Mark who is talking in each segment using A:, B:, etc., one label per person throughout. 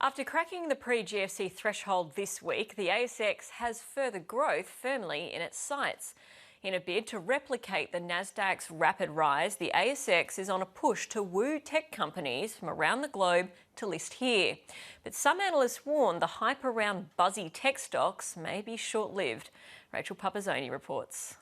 A: After cracking the pre-GFC threshold this week, the ASX has further growth firmly in its sights. In a bid to replicate the Nasdaq's rapid rise, the ASX is on a push to woo tech companies from around the globe to list here. But some analysts warn the hype around buzzy tech stocks may be short-lived. Rachel Pupazzoni reports.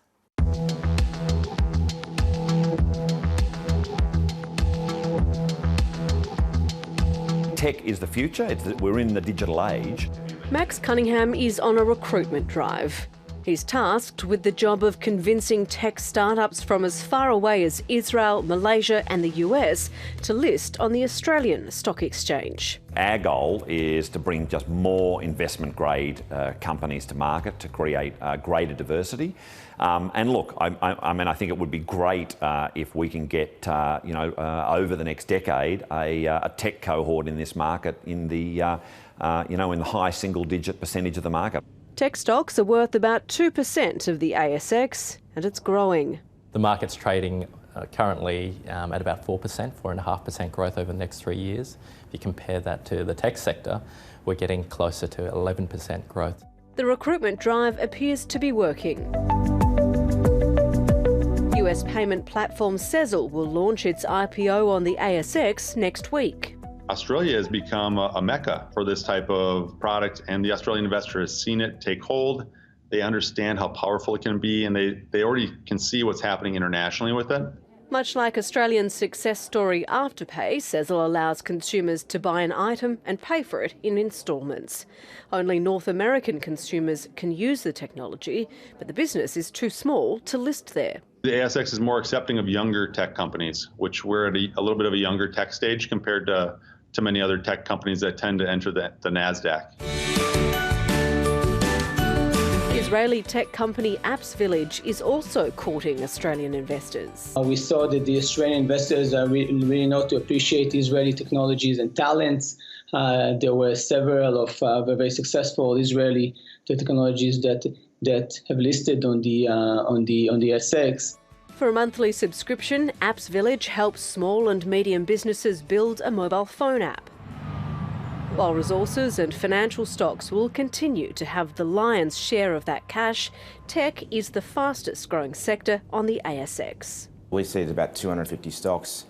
B: Tech is the future. We're in the digital age.
C: Max Cunningham is on a recruitment drive. He's tasked with the job of convincing tech startups from as far away as Israel, Malaysia and the US to list on the Australian Stock Exchange.
B: Our goal is to bring just more investment-grade companies to market to create greater diversity. And look, I think it would be great if we can get, over the next decade, a tech cohort in this market in the, in the high single-digit percentage of the market.
C: Tech stocks are worth about 2% of the ASX, and it's growing.
D: The market's trading currently at about 4%, 4.5% growth over the next 3 years. If you compare that to the tech sector, we're getting closer to 11% growth.
C: The recruitment drive appears to be working. US payment platform Sezzle will launch its IPO on the ASX next week.
E: Australia has become a mecca for this type of product, and the Australian investor has seen it take hold. They understand how powerful it can be, and they already can see what's happening internationally with it.
C: Much like Australian success story Afterpay, Sezzle allows consumers to buy an item and pay for it in instalments. Only North American consumers can use the technology, but the business is too small to list there.
E: The ASX is more accepting of younger tech companies, which we're at a little bit of a younger tech stage compared to many other tech companies that tend to enter the NASDAQ.
C: Israeli tech company Apps Village is also courting Australian investors.
F: We saw that the Australian investors really know to appreciate Israeli technologies and talents. There were several of very successful Israeli technologies that have listed on the ASX.
C: For a monthly subscription, Apps Village helps small and medium businesses build a mobile phone app. While resources and financial stocks will continue to have the lion's share of that cash, tech is the fastest growing sector on the ASX.
G: We see it's about 250 stocks.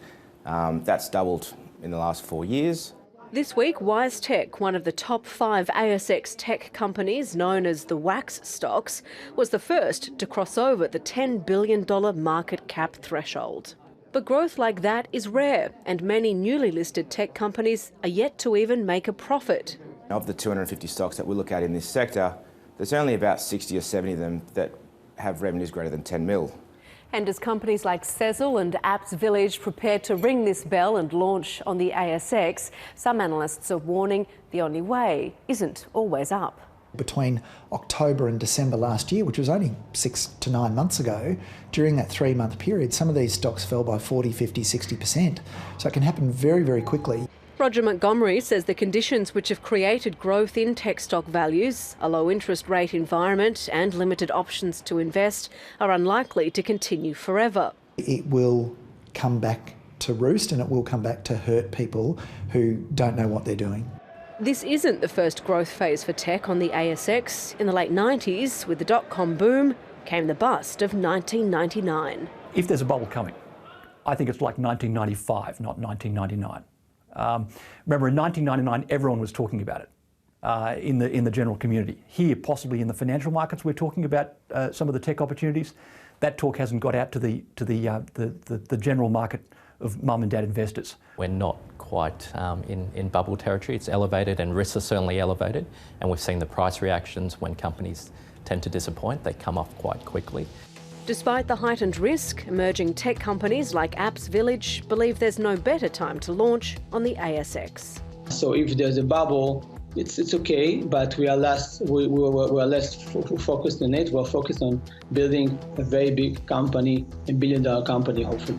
G: That's doubled in the last 4 years.
C: This week, WiseTech, one of the top 5 ASX tech companies known as the WAX stocks, was the first to cross over the $10 billion market cap threshold. But growth like that is rare, and many newly listed tech companies are yet to even make a profit.
G: Of the 250 stocks that we look at in this sector, there's only about 60 or 70 of them that have revenues greater than 10 mil.
C: And as companies like Sezzle and Apps Village prepare to ring this bell and launch on the ASX, some analysts are warning the only way isn't always up.
H: Between October and December last year, which was only 6 to 9 months ago, during that 3-month period, some of these stocks fell by 40, 50, 60%. So it can happen very, very quickly.
C: Roger Montgomery says the conditions which have created growth in tech stock values, a low interest rate environment and limited options to invest, are unlikely to continue forever.
H: It will come back to roost, and it will come back to hurt people who don't know what they're doing.
C: This isn't the first growth phase for tech on the ASX. In the late 90s, with the dot-com boom, came the bust of 1999.
I: If there's a bubble coming, I think it's like 1995, not 1999. Remember, in 1999, everyone was talking about it in the general community. Here, possibly in the financial markets, we're talking about some of the tech opportunities. That talk hasn't got out to the general market of mum and dad investors.
D: We're not quite in bubble territory. It's elevated, and risks are certainly elevated. And we've seen the price reactions when companies tend to disappoint. They come off quite quickly.
C: Despite the heightened risk, emerging tech companies like Apps Village believe there's no better time to launch on the ASX.
F: So if there's a bubble, it's okay, but we are less focused on it. We're focused on building a very big company, a $1 billion company, hopefully.